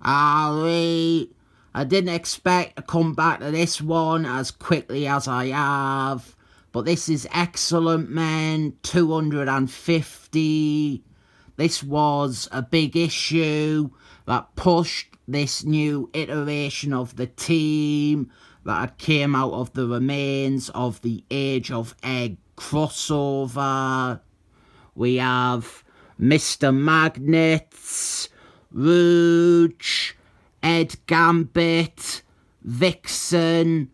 I didn't expect to come back to this one as quickly as I have, but this is Excellent Men 250. This was a big issue that pushed this new iteration of the team that had came out of the remains of the Age of Egg crossover. We have Mr. Magnets, Rouge, Ed Gambit, Vixen,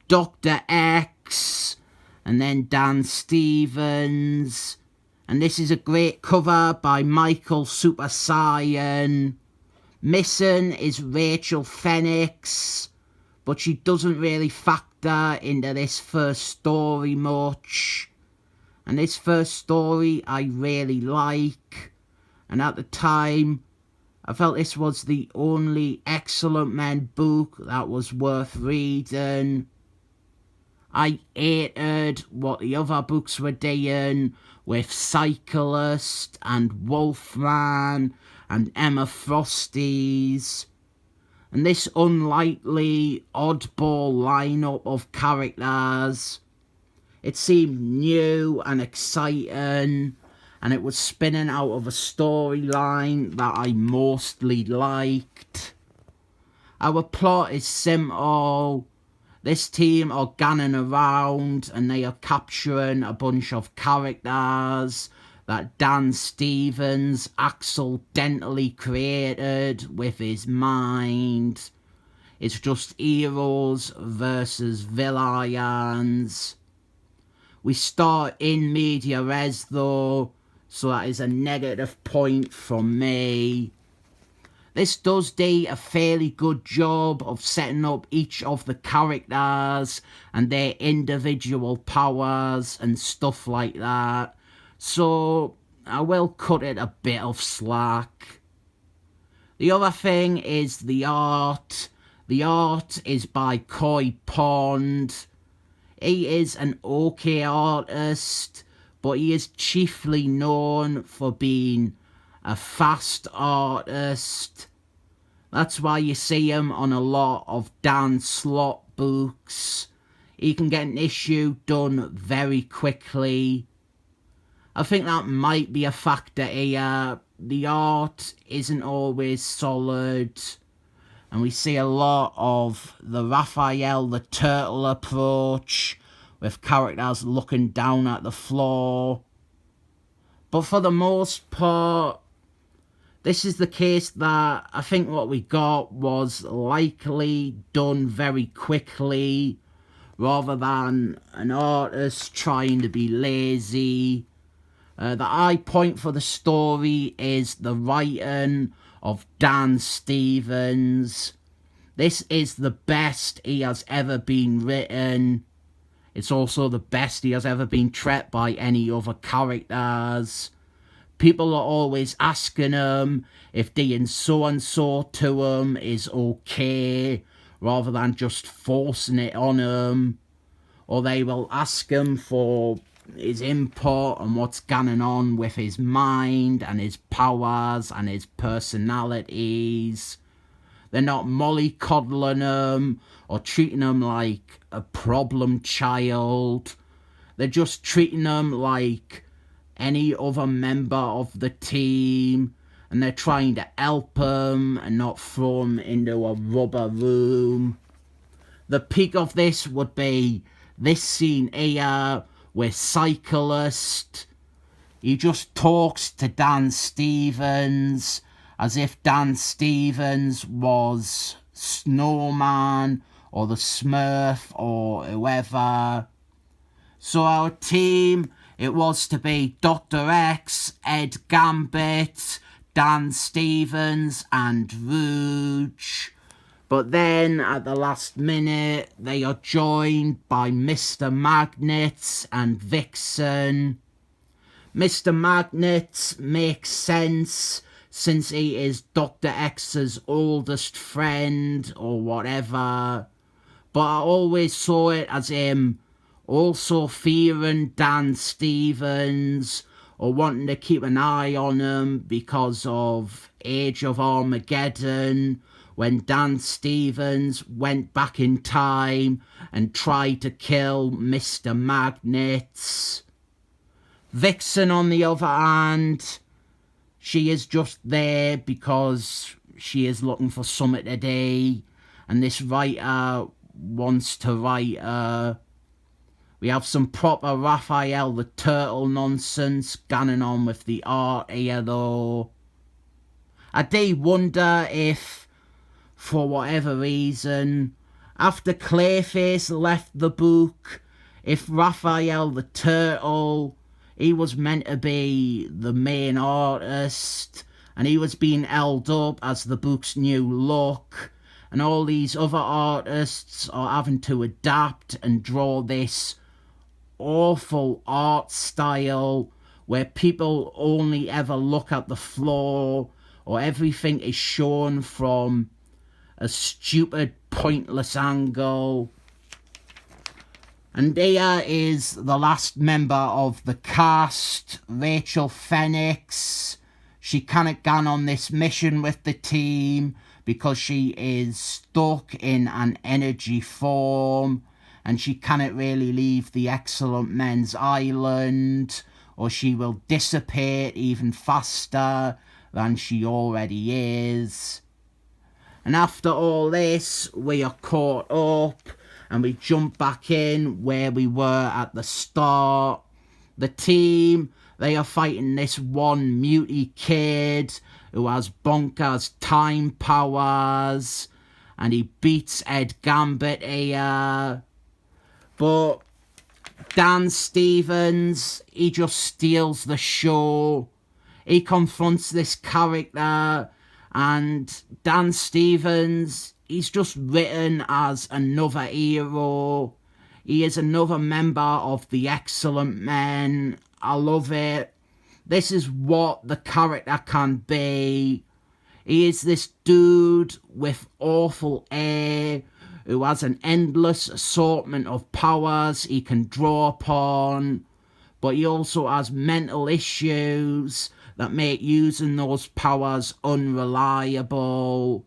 Dr. X, and then Dan Stevens. And this is a great cover by Michael Super Saiyan. Missing is Rachel Phoenix, but she doesn't really factor into this first story much. And this first story I really like, and at the time I felt this was the only Excellent Men book that was worth reading. I hated what the other books were doing with Cyclist and Wolfman and Emma Frosties. And this unlikely oddball lineup of characters, it seemed new and exciting, and it was spinning out of a storyline that I mostly liked. Our plot is simple. This team are ganning around and they are capturing a bunch of characters that Dan Stevens accidentally created with his mind. It's just heroes versus villains. We start in media res though, so that is a negative point from me. This does do a fairly good job of setting up each of the characters and their individual powers and stuff like that. So I will cut it a bit of slack. The other thing is the art. The art is by Khoi. He is an okay artist, but he is chiefly known for being a fast artist. That's why you see him on a lot of Dan Slott books. He can get an issue done very quickly. I think that might be a factor here. The art isn't always solid, and we see a lot of the Raphael the Turtle approach with characters looking down at the floor. But for the most part, this is the case that I think what we got was likely done very quickly, rather than an artist trying to be lazy. The high point for the story is the writing of Dan Stevens. This is the best he has ever been written. It's also the best he has ever been treated by any other characters. People are always asking him if doing so-and-so to him is okay, rather than just forcing it on him. Or they will ask him for his input and what's going on with his mind and his powers and his personalities. They're not mollycoddling him or treating him like a problem child. They're just treating him like any other member of the team, and they're trying to help him and not throw him into a rubber room. The peak of this would be this scene here with Cyclist. He just talks to Dan Stevens as if Dan Stevens was Snowman or the Smurf or whoever. So our team, it was to be Dr. X, Ed Gambit, Dan Stevens and Rouge. But then at the last minute, they are joined by Mr. Magnets and Vixen. Mr. Magnets makes sense since he is Dr. X's oldest friend or whatever. But I always saw it as him also fearing Dan Stevens, or wanting to keep an eye on him because of Age of Armageddon, when Dan Stevens went back in time and tried to kill Mr. Magnets. Vixen, on the other hand, she is just there because she is looking for something to do, and this writer wants to write her. We have some proper Raphael the Turtle nonsense going on with the art here though. I do wonder if, for whatever reason, after Clayface left the book, if Raphael the Turtle, he was meant to be the main artist, and he was being held up as the book's new look, and all these other artists are having to adapt and draw this awful art style where people only ever look at the floor, or everything is shown from a stupid, pointless angle. And here is the last member of the cast, Rachel Phoenix. She cannot go on this mission with the team because she is stuck in an energy form, and she cannot really leave the Excellent Men's Island, or she will dissipate even faster than she already is. And after all this, we are caught up, and we jump back in where we were at the start. The team, they are fighting this one muty kid who has bonkers time powers, and he beats Ed Gambit here. But Dan Stevens, he just steals the show. He confronts this character, and Dan Stevens, he's just written as another hero. He is another member of the Excellent Men. I love it. This is what the character can be. He is this dude with awful hair who has an endless assortment of powers he can draw upon, but he also has mental issues that make using those powers unreliable.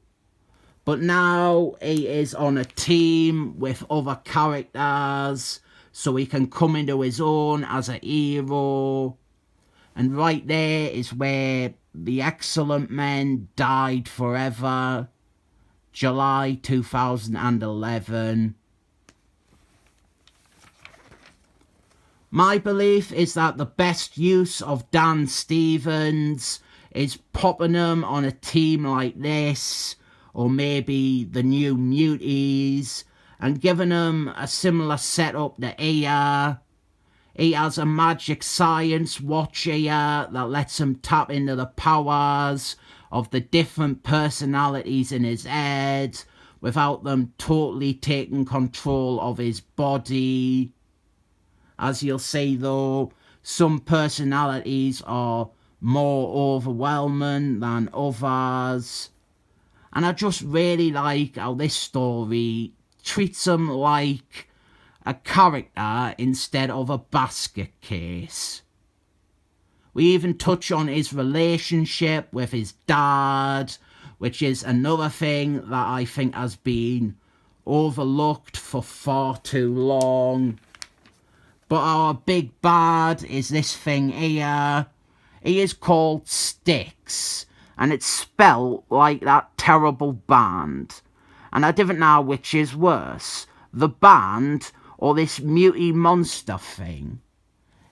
But now he is on a team with other characters, so he can come into his own as a hero. And right there is where the Excellent Men died forever. July 2011. My belief is that the best use of Dan Stevens is popping him on a team like this, or maybe the New Muties, and giving him a similar setup to Aya. He has a magic science watch here that lets him tap into the powers of the different personalities in his head without them totally taking control of his body. As you'll see though, some personalities are more overwhelming than others. And I just really like how this story treats him like a character instead of a basket case. We even touch on his relationship with his dad, which is another thing that I think has been overlooked for far too long. But our big bad is this thing here. He is called Styx, and it's spelt like that terrible band. And I didn't know which is worse, the band or this muty monster thing.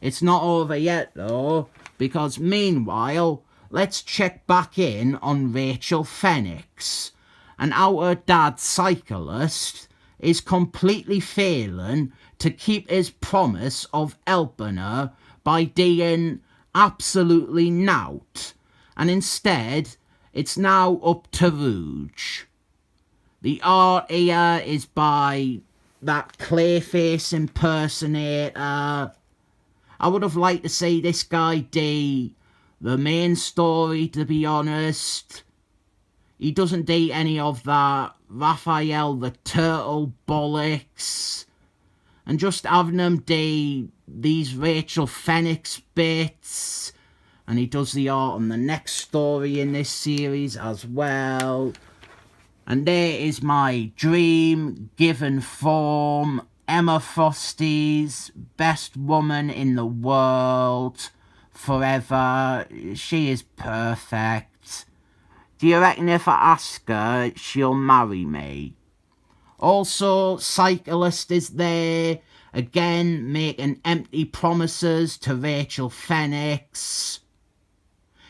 It's not over yet though, because meanwhile, let's check back in on Rachel Phoenix, and how her dad Cyclist is completely failing to keep his promise of helping her by doing absolutely nought, and instead it's now up to Rouge. The art here is by that Clayface impersonator. I would have liked to see this guy do the main story, to be honest. He doesn't do any of that Raphael the Turtle bollocks. And just having him do these Rachel Fenix bits, and he does the art on the next story in this series as well. And there is my dream given form. Emma Frosty's best woman in the world forever. She is perfect. Do you reckon if I ask her, she'll marry me? Also, Cyclist is there, again making empty promises to Rachel Fenix.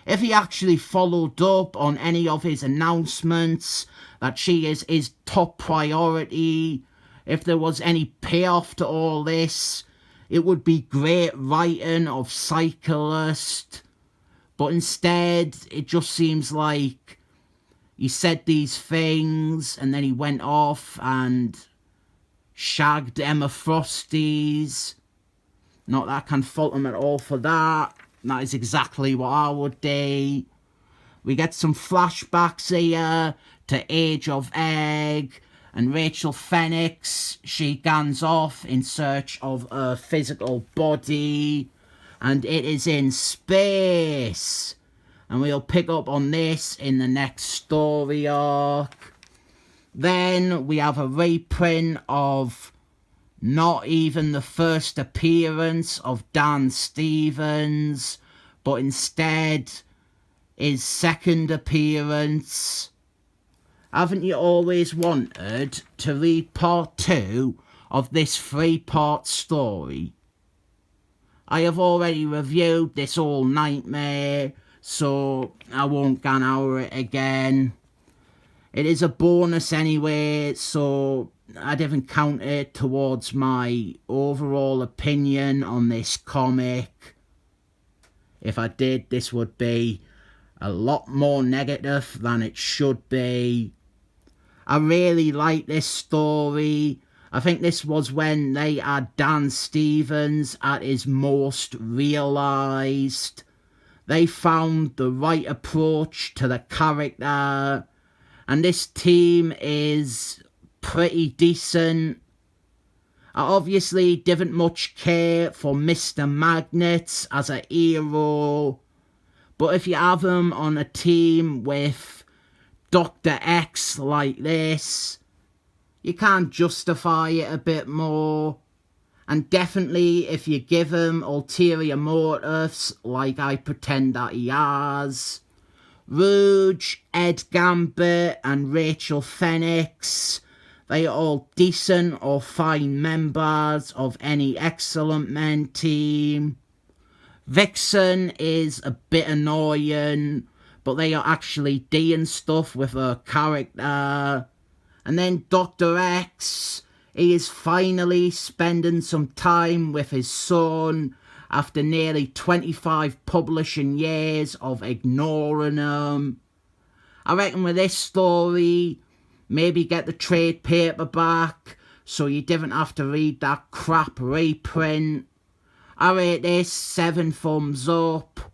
If he actually followed up on any of his announcements that she is his top priority, if there was any payoff to all this, it would be great writing of Cyclist. But instead, it just seems like he said these things and then he went off and shagged Emma Frosty's. Not that I can fault him at all for that. That is exactly what I would do. We get some flashbacks here to Age of Egg, and Rachel Fenix, she guns off in search of her physical body, and it is in space. And we'll pick up on this in the next story arc. Then we have a reprint of not even the first appearance of Dan Stevens, but instead his second appearance. Haven't you always wanted to read part 2 of this 3-part story? I have already reviewed this whole nightmare, so I won't go over it again. It is a bonus anyway, so I didn't count it towards my overall opinion on this comic. If I did, this would be a lot more negative than it should be. I really like this story. I think this was when they had Dan Stevens at his most realised. They found the right approach to the character, and this team is pretty decent. I obviously didn't much care for Mr. Magnet as a hero, but if you have him on a team with Dr. X like this, you can justify it a bit more. And definitely if you give him ulterior motives like I pretend that he has. Rouge, Ed Gambit and Rachel Fenix, they are all decent or fine members of any Excellent Men team. Vixen is a bit annoying, but they are actually doing stuff with her character. And then Dr. X, he is finally spending some time with his son after nearly 25 publishing years of ignoring him. I reckon with this story, maybe get the trade paperback so you didn't have to read that crap reprint. I rate this 7 thumbs up.